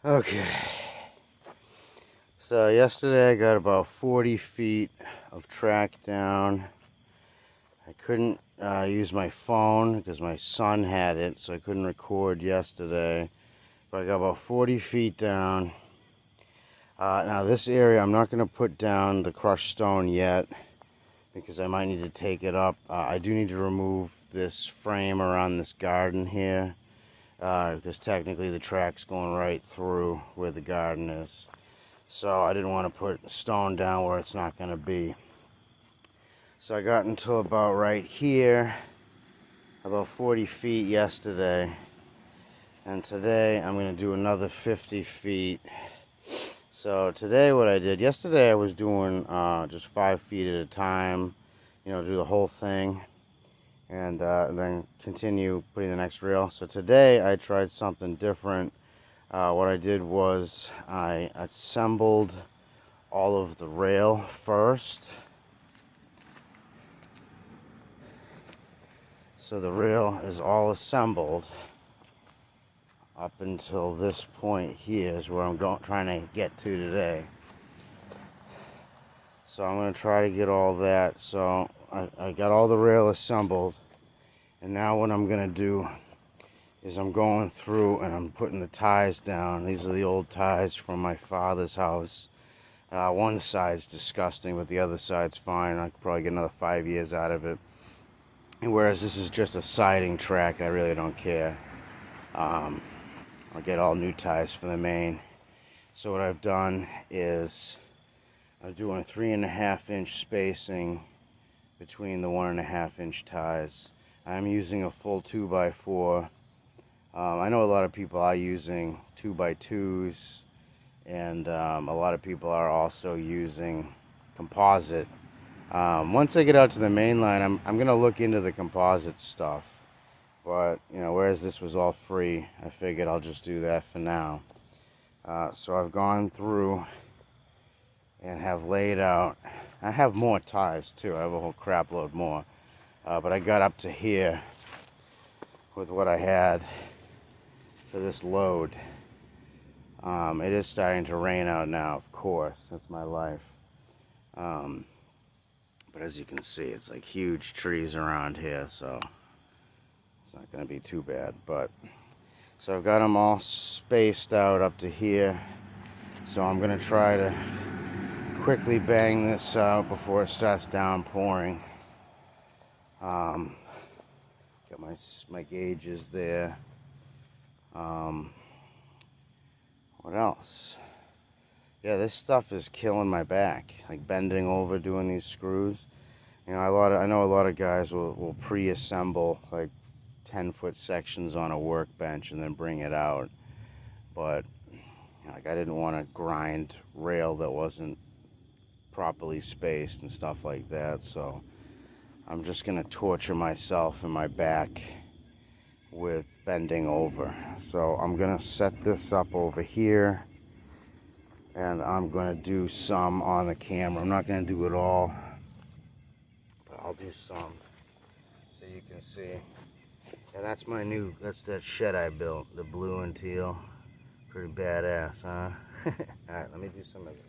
Okay, so yesterday I got about 40 feet of track down. I couldn't use my phone because my son had it, so I couldn't record yesterday. But I got about 40 feet down. Now this area, I'm not going to put down the crushed stone yet because I might need to take it up. I do need to remove this frame around this garden here because technically the track's going right through where the garden is. So I didn't want to put stone down where it's not going to be. So I got until about right here, about 40 feet yesterday. And today I'm going to do another 50 feet. So today what I did, yesterday I was doing just 5 feet at a time, do the whole thing. And then continue putting the next rail. So today I tried something different. What I did was I assembled all of the rail first. So the rail is all assembled up until this point here is where I'm trying to get to today. So I'm going to try to get all that. So I got all the rail assembled. And now what I'm going to do is I'm going through and I'm putting the ties down. These are the old ties from my father's house. One side's disgusting, but the other side's fine. I could probably get another 5 years out of it. And whereas this is just a siding track, I really don't care. I'll get all new ties for the main. So what I've done is I'm doing a 3.5 inch spacing between the 1.5 inch ties. I'm using a full 2x4. I know a lot of people are using 2x2s, and a lot of people are also using composite. Once I get out to the main line, I'm gonna look into the composite stuff. But whereas this was all free, I figured I'll just do that for now. So I've gone through and have laid out. I have more ties too. I have a whole crap load more. But I got up to here with what I had for this load. It is starting to rain out now, of course. That's my life. But as you can see, it's like huge trees around here, so it's not going to be too bad. But so I've got them all spaced out up to here. So I'm going to try to quickly bang this out before it starts downpouring. Got my gauges there. What else? Yeah, this stuff is killing my back. Like bending over doing these screws. I know a lot of guys will pre-assemble like 10-foot sections on a workbench and then bring it out. But like I didn't want to grind rail that wasn't properly spaced and stuff like that. So I'm just gonna torture myself and my back with bending over. So I'm gonna set this up over here, and I'm gonna do some on the camera. I'm not gonna do it all, but I'll do some so you can see. And that's that's that shed I built, the blue and teal. Pretty badass, huh? Alright, let me do some of this.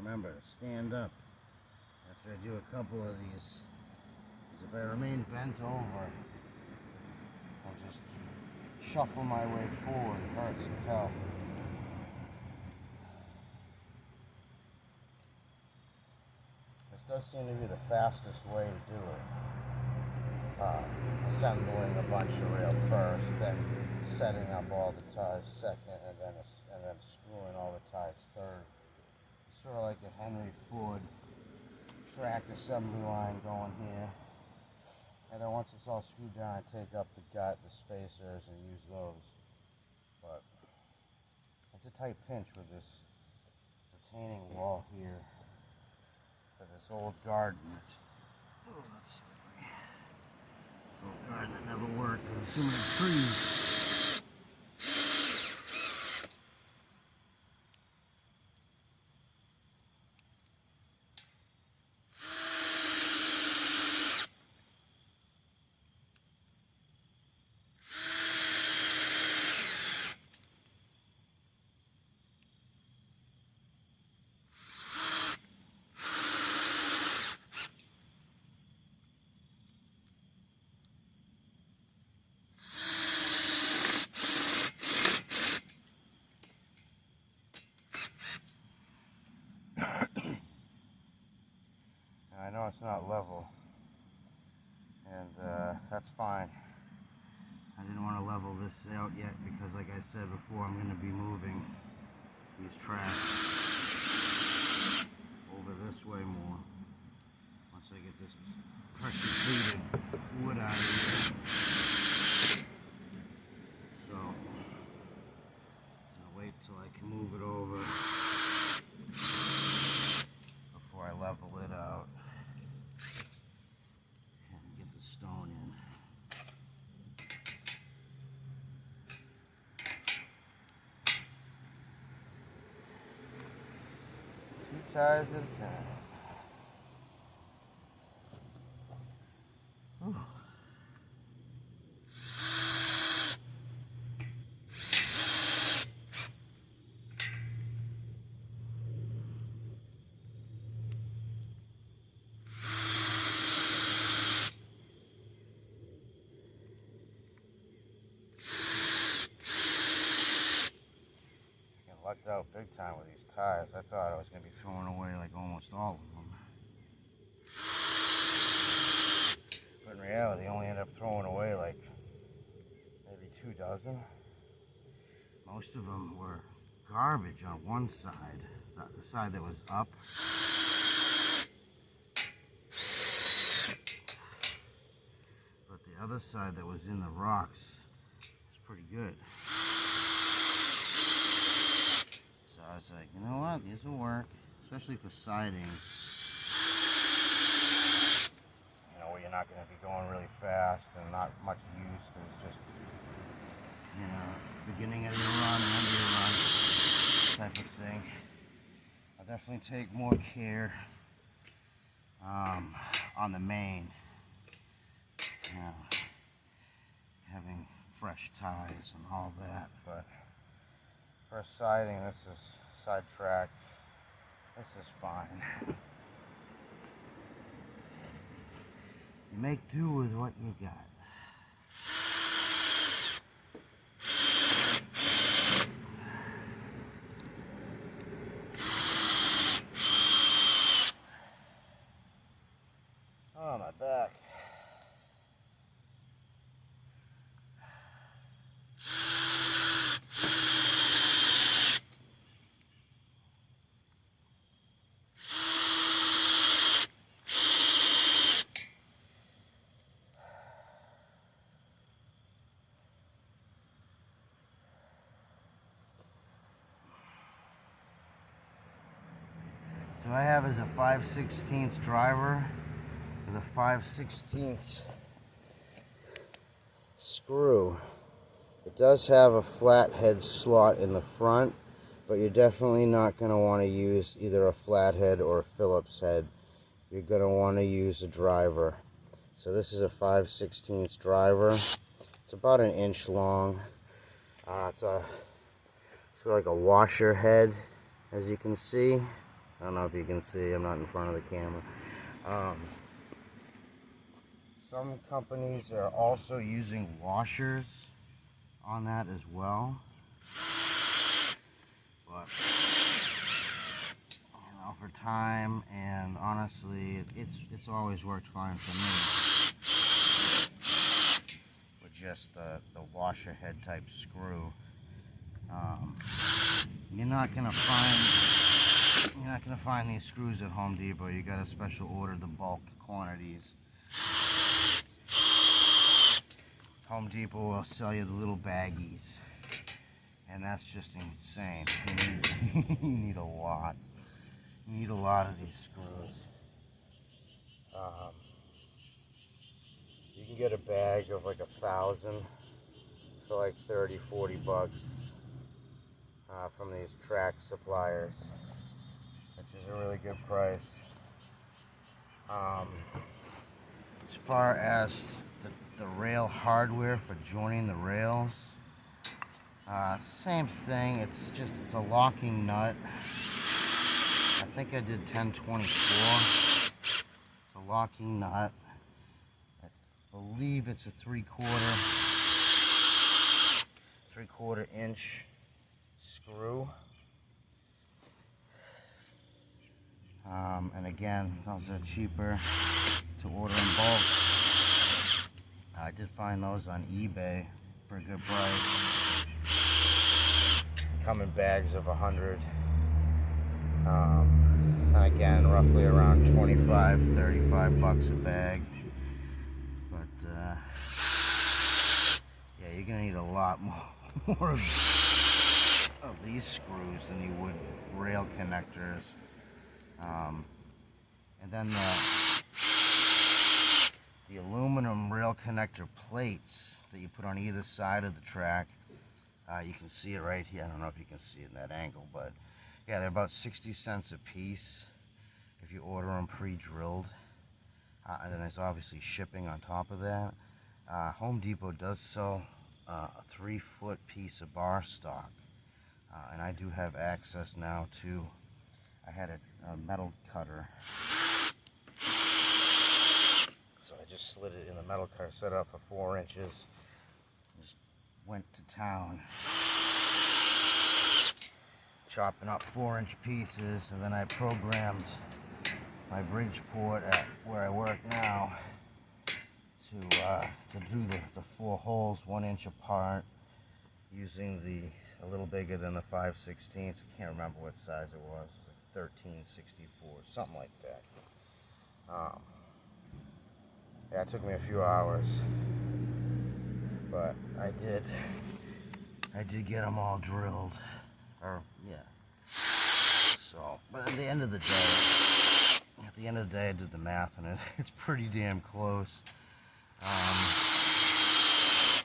remember to stand up after I do a couple of these. Because if I remain bent over, I'll just shuffle my way forward. It hurts as hell. This does seem to be the fastest way to do it. Assembling a bunch of rail first, then setting up all the ties second, and then screwing all the ties third. It's sort of like a Henry Ford track assembly line going here. And then once it's all screwed down, I take up the gut, the spacers, and use those. But it's a tight pinch with this retaining wall here for this old garden. That's slippery. This old garden that never worked because there's too many trees. I know it's not level, and that's fine. I didn't want to level this out yet because, like I said before, I'm going to be moving these tracks over this way more once I get this pressure treated wood out of here. So wait till I can move it over before I level it out. Stone in. 2 ties at a time. Ooh. Lucked out big time with these ties. I thought I was going to be throwing away like almost all of them. But in reality, I only ended up throwing away like maybe 2 dozen. Most of them were garbage on one side, the side that was up. But the other side that was in the rocks is pretty good. I was like, you know what, these will work, especially for sidings, you know, where you're not going to be going really fast and not much use because it's just, you know, beginning of your run and end of your run type of thing. I'll definitely take more care on the main, you know, having fresh ties and all that, but for siding, this is side track. This is fine. You make do with what you got. Oh, my back. So I have is a 5/16 driver with a 5/16 screw. It does have a flathead slot in the front, but you're definitely not going to want to use either a flathead or a Phillips head. You're going to want to use a driver. So this is a 5/16 driver. It's about 1 inch long. It's sort of like a washer head, as you can see. I don't know if you can see, I'm not in front of the camera. Some companies are also using washers on that as well. But, you know, for time and honestly, it's always worked fine for me. With just the washer head type screw. You're not gonna find these screws at Home Depot. You gotta special order the bulk quantities. Home Depot will sell you the little baggies, and that's just insane. You need a lot. You need a lot of these screws. You can get a bag of like 1,000 for like 30-40 bucks from these track suppliers, which is a really good price. As far as the rail hardware for joining the rails, same thing. It's a locking nut. I think I did 1024. It's a locking nut. I believe it's a 3/4 inch screw. And again, those are cheaper to order in bulk. I did find those on eBay for a good price. Come in bags of 100. Again, roughly around 25-35 bucks a bag. But yeah, you're gonna need a lot more of these screws than you would rail connectors. And then the aluminum rail connector plates that you put on either side of the track, you can see it right here. I don't know if you can see it in that angle, but yeah, they're about 60 cents a piece if you order them pre-drilled. And then there's obviously shipping on top of that. Home Depot does sell a 3-foot piece of bar stock. And I do have access now to, I had a metal cutter. So I just slid it in the metal cutter, set it up for 4 inches. Just went to town, chopping up 4-inch pieces, and then I programmed my Bridgeport at where I work now to do the 4 holes 1 inch apart, using a little bigger than the 5/16. I can't remember what size it was. It was like 1364, something like that. Yeah, it took me a few hours, but I did get them all drilled. Or yeah. So, but at the end of the day, I did the math on it. It's pretty damn close.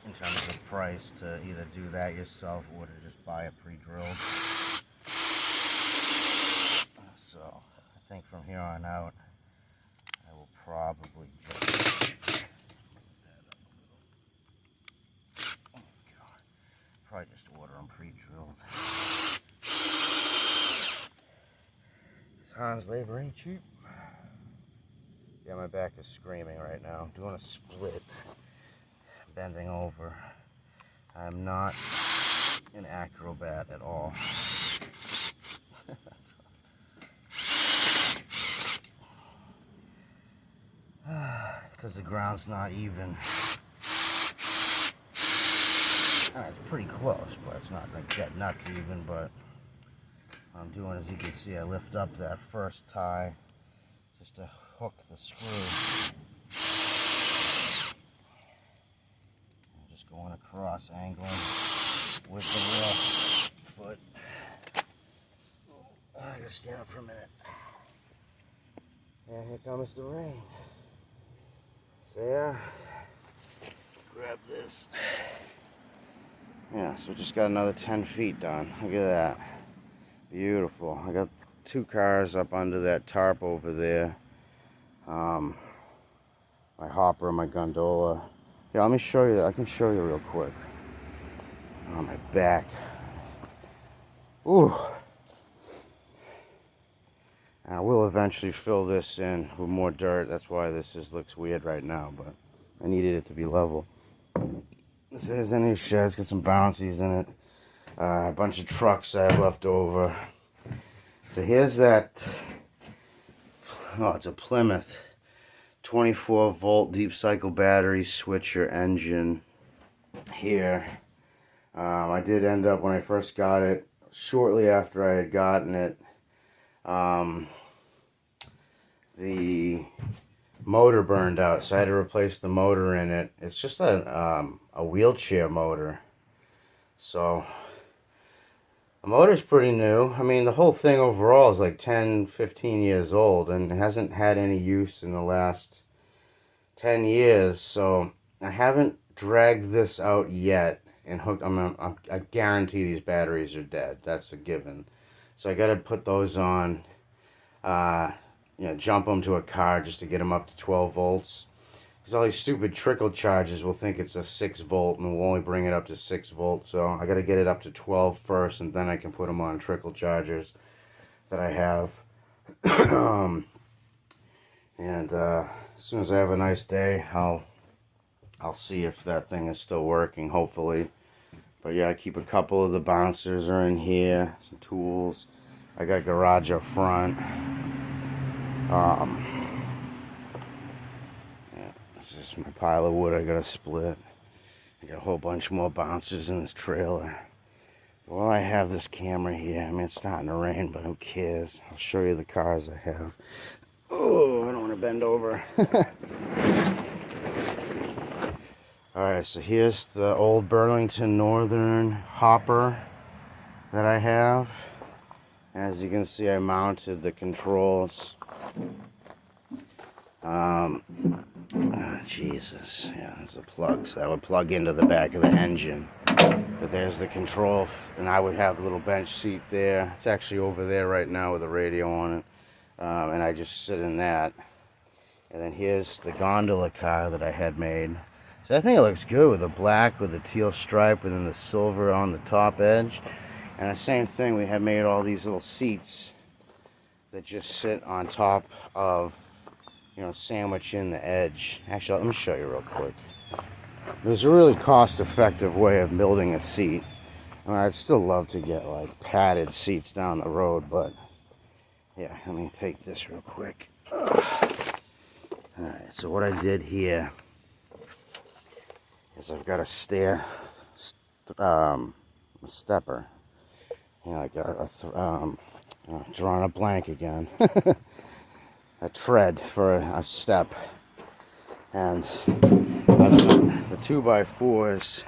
In terms of price to either do that yourself or to just buy it pre-drilled. So I think from here on out, I will probably just move that up a little. Oh God, probably just order them pre-drilled. This Hans labor ain't cheap. Yeah, my back is screaming right now. I'm doing a split. Bending over. I'm not an acrobat at all. Because the ground's not even. It's pretty close, but it's not like dead nuts even. But what I'm doing, as you can see, I lift up that first tie just to hook the screw. Going across, angling with the real foot. I gotta stand up for a minute. And here comes the rain. So yeah, grab this. Yeah, so just got another 10 feet done. Look at that. Beautiful. I got 2 cars up under that tarp over there. My hopper and my gondola. Yeah, let me show you. I can show you real quick. On my back. Ooh. I will eventually fill this in with more dirt. That's why this looks weird right now, but I needed it to be level. This is in these sheds, got some bouncies in it. A bunch of trucks I have left over. So here's that, oh, it's a Plymouth 24 volt deep cycle battery switcher engine here. I did end up, when I first got it, shortly after I had gotten it, the motor burned out, so I had to replace the motor in it. It's just a wheelchair motor, so the motor's pretty new. I mean, the whole thing overall is like 10-15 years old, and it hasn't had any use in the last 10 years, so I haven't dragged this out yet and hooked. I guarantee these batteries are dead. That's a given. So I got to put those on, jump them to a car just to get them up to 12 volts. Because all these stupid trickle charges will think it's a 6 volt and will only bring it up to 6 volts. So I got to get it up to 12 first, and then I can put them on trickle chargers that I have. As soon as I have a nice day, I'll see if that thing is still working, hopefully. But yeah, I keep a couple of the bouncers are in here, some tools. I got garage up front. This is my pile of wood I gotta split. I got a whole bunch more bouncers in this trailer. While I have this camera here, I mean, it's starting to rain, but who cares? I'll show you the cars I have. Oh, I don't want to bend over. Alright, so here's the old Burlington Northern hopper that I have. As you can see, I mounted the controls. Jesus, yeah, there's a plug, so that would plug into the back of the engine. But there's the control, and I would have a little bench seat there. It's actually over there right now with a radio on it. And I just sit in that. And then here's the gondola car that I had made. So I think it looks good with the black, with the teal stripe, and then the silver on the top edge. And the same thing, we have made all these little seats that just sit on top of, sandwich in the edge. Actually, let me show you real quick. There's a really cost-effective way of building a seat. I mean, I'd still love to get like padded seats down the road, but yeah, let me take this real quick. Alright, so what I did here is I've got a stepper. Drawing a blank again. A tread for a step. And the 2x4s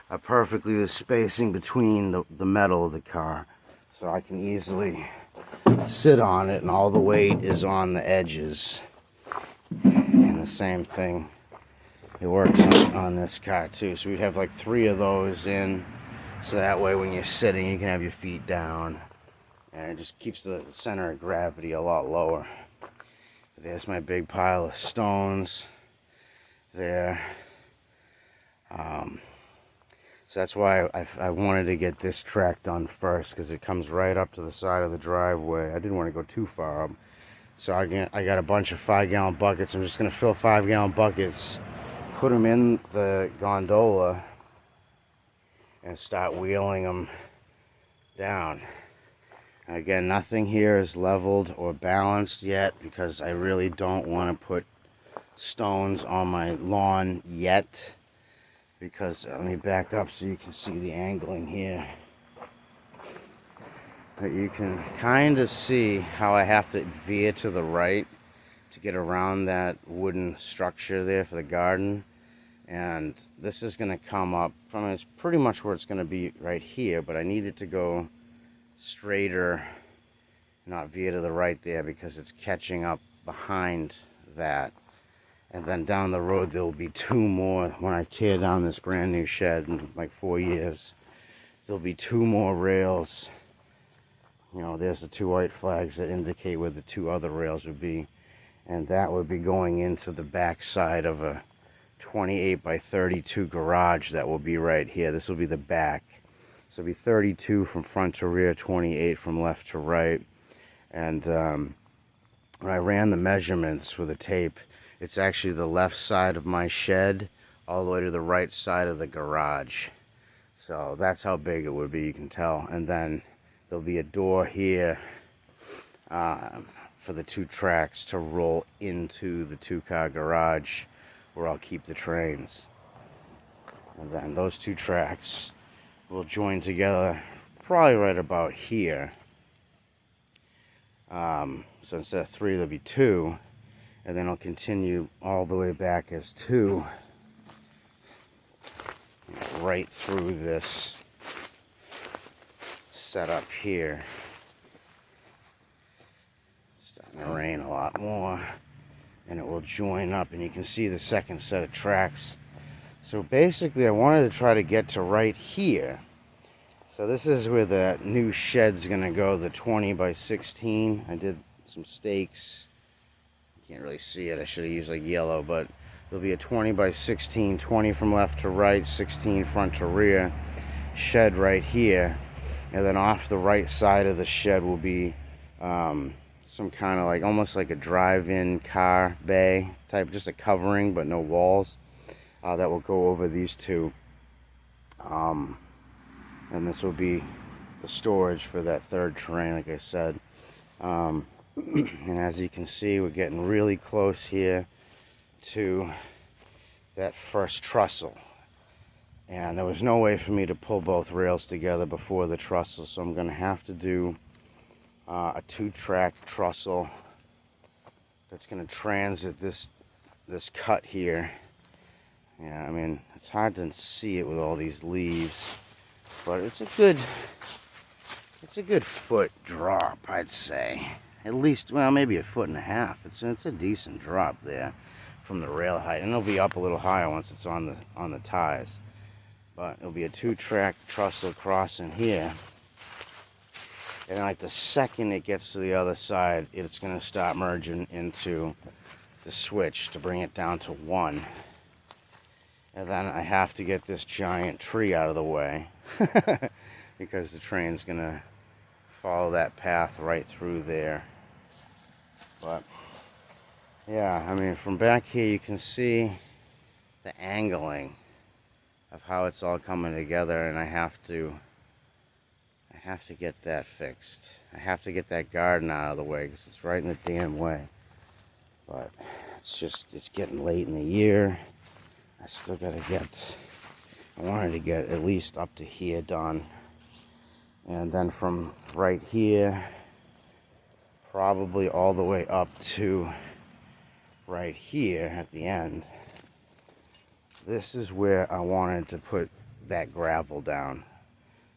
are perfectly the spacing between the metal of the car. So I can easily sit on it, and all the weight is on the edges. And the same thing, it works on this car too. So we'd have like 3 of those in, so that way when you're sitting you can have your feet down, and it just keeps the center of gravity a lot lower. There's my big pile of stones there. So that's why I wanted to get this track done first, because it comes right up to the side of the driveway. I didn't want to go too far up. So I got a bunch of 5-gallon buckets. I'm just going to fill 5-gallon buckets, put them in the gondola, and start wheeling them down. And again, nothing here is leveled or balanced yet, because I really don't want to put stones on my lawn yet. Because let me back up so you can see the angling here. But you can kind of see how I have to veer to the right to get around that wooden structure there for the garden. And this is going to come up, I mean, it's pretty much where it's going to be right here, but I need it to go straighter, not veer to the right there, because it's catching up behind that. And then down the road there will be 2 more. When I tear down this brand new shed in like 4 years, there'll be 2 more rails. There's the 2 white flags that indicate where the 2 other rails would be. And that would be going into the back side of a 28 by 32 garage that will be right here. This will be the back. So it'll be 32 from front to rear, 28 from left to right. And when I ran the measurements with a tape, it's actually the left side of my shed all the way to the right side of the garage. So that's how big it would be, you can tell. And then there'll be a door here for the 2 tracks to roll into the 2-car garage where I'll keep the trains. And then those 2 tracks will join together probably right about here. So instead of 3, there'll be 2, and then I'll continue all the way back as 2 right through this setup here. It's starting to rain a lot more, and it will join up, and you can see the second set of tracks. So basically I wanted to try to get to right here. So this is where the new shed's gonna go, the 20 by 16. I did some stakes. Can't really see it. I should have used like yellow, but there'll be a 20 by 16, 20 from left to right, 16 front to rear, shed right here. And then off the right side of the shed will be some kind of like, almost like a drive-in car bay type, just a covering, but no walls. That will go over these 2. And this will be the storage for that 3rd terrain, like I said. And as you can see, we're getting really close here to that first trussel. And there was no way for me to pull both rails together before the trussel, so I'm going to have to do a 2-track trussel that's going to transit this cut here. Yeah, I mean, it's hard to see it with all these leaves, but it's a good foot drop, I'd say. At least, well, maybe a 1.5 feet. It's a decent drop there from the rail height, and it'll be up a little higher once it's on the ties. But it'll be a 2-track trussel crossing here, and like the second it gets to the other side, it's going to start merging into the switch to bring it down to 1. And then I have to get this giant tree out of the way because the train's going to follow that path right through there. But yeah, I mean, from back here you can see the angling of how it's all coming together, and I have to get that fixed. I have to get that garden out of the way because it's right in the damn way. But it's getting late in the year. I still gotta I wanted to get at least up to here done. And then from right here, probably all the way up to right here at the end. This is where I wanted to put that gravel down.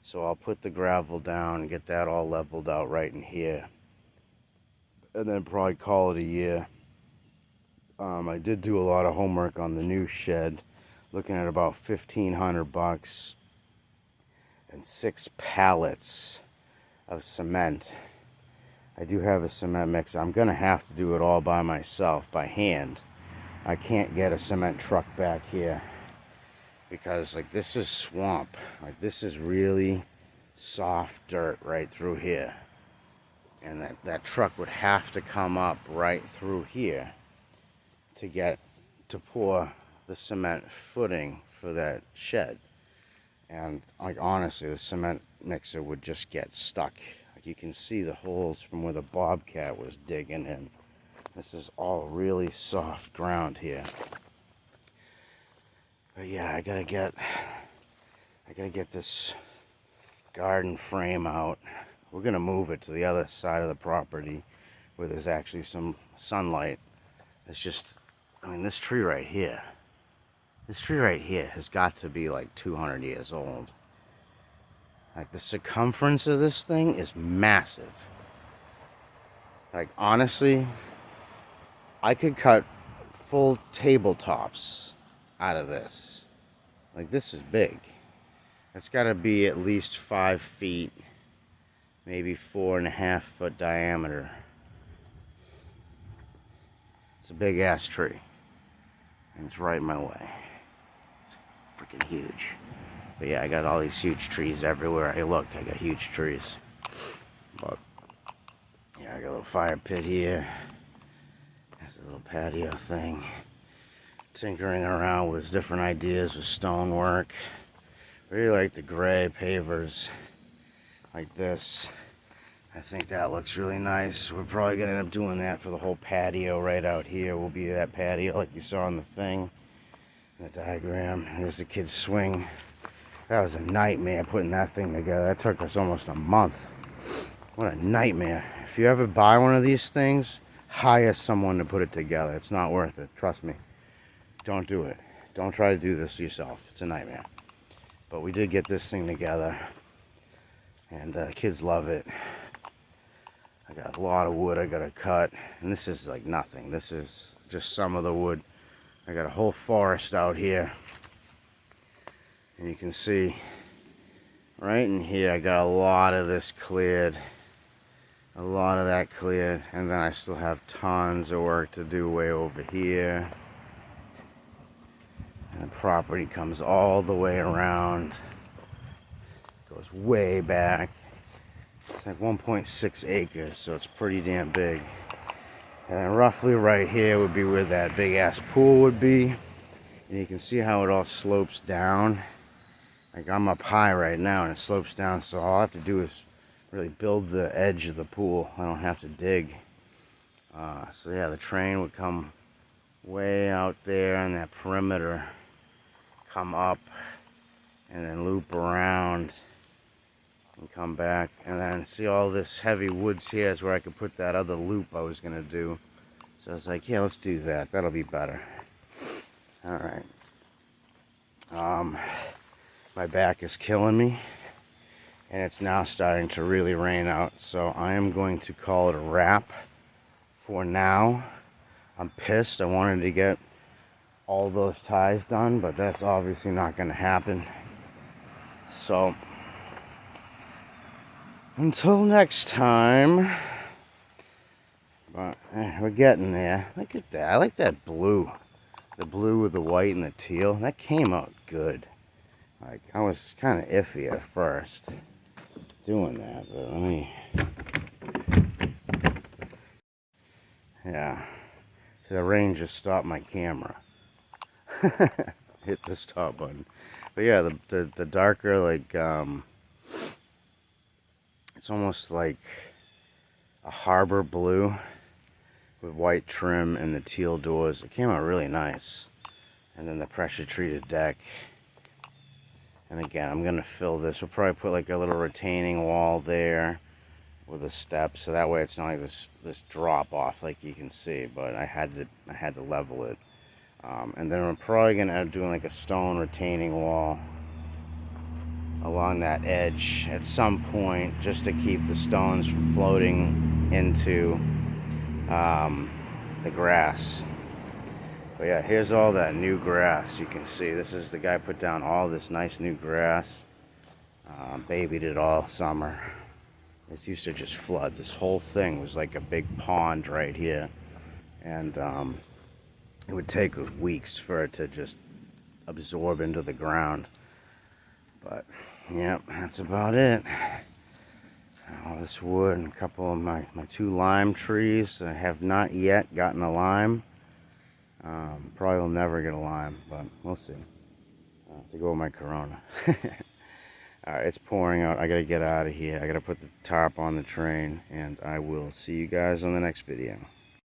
So I'll put the gravel down and get that all leveled out right in here. And then probably call it a year. I did do a lot of homework on the new shed, looking at about $1,500 and 6 pallets of cement. I do have a cement mixer. I'm gonna have to do it all by myself, by hand. I can't get a cement truck back here because like this is swamp. Like this is really soft dirt right through here. And that truck would have to come up right through here to pour the cement footing for that shed. And like honestly, the cement mixer would just get stuck. Like you can see the holes from where the bobcat was digging in. This is all really soft ground here. But yeah, I gotta get this garden frame out. We're gonna move it to the other side of the property where there's actually some sunlight. It's just, I mean, this tree right here has got to be like 200 years old. Like the circumference of this thing is massive. Like honestly, I could cut full tabletops out of this. Like this is big. It's got to be at least 5 feet, maybe 4.5 foot diameter. It's a big ass tree, and it's right in my way. It's freaking huge. But yeah, I got all these huge trees everywhere I look. I got huge trees. But Yeah, I got a little fire pit here. That's a little patio thing. Tinkering around with different ideas with stonework. Really like the gray pavers like this. I think that looks really nice. We're probably gonna end up doing that for the whole patio right out here. Will be that patio like you saw in the thing, in the diagram. There's the kids' swing. That was a nightmare putting that thing together. That took us almost a month. What a nightmare. If you ever buy one of these things, hire someone to put it together. It's not worth it. Trust me. Don't do it. Don't try to do this yourself. It's a nightmare. But we did get this thing together. And kids love it. I got a lot of wood I gotta cut. And this is like nothing. This is just some of the wood. I got a whole forest out here. And you can see right in here I got a lot of this cleared. A lot of that cleared. And then I still have tons of work to do way over here. And the property comes all the way around. Goes way back. It's like 1.6 acres, so it's pretty damn big. And then roughly right here would be where that big ass pool would be. And you can see how it all slopes down. Like I'm up high right now and it slopes down, so all I have to do is really build the edge of the pool. I don't have to dig. So yeah, the train would come way out there on that perimeter, come up and then loop around and come back, and then see all this heavy woods here is where I could put that other loop I was gonna do. So I was like, yeah, let's do that. That'll be better. All right. My back is killing me, and it's now starting to really rain out. So I am going to call it a wrap for now. I'm pissed. I wanted to get all those ties done, but that's obviously not going to happen. So until next time. But we're getting there. Look at that. I like that blue. The blue with the white and the teal. That came out good. Like, I was kind of iffy at first doing that, but let me... Yeah. So the rain just stopped my camera. Hit the stop button. But yeah, the darker, like, it's almost like a harbor blue with white trim and the teal doors. It came out really nice. And then the pressure treated deck. And again, I'm gonna fill this. We'll probably put like a little retaining wall there with a step, so that way it's not like this drop off like you can see. But I had to level it. And then I'm probably gonna end up doing like a stone retaining wall along that edge at some point, just to keep the stones from floating into the grass. But yeah, here's all that new grass. You can see this is the guy put down all this nice new grass. Babied it all summer. This used to just flood. This whole thing was like a big pond right here, and it would take weeks for it to just absorb into the ground. But yep, that's about it. All this wood and a couple of my 2 lime trees. I have not yet gotten a lime. Probably will never get a lime, but we'll see. To go with my Corona. Alright, it's pouring out. I gotta get out of here. I gotta put the tarp on the train, and I will see you guys on the next video.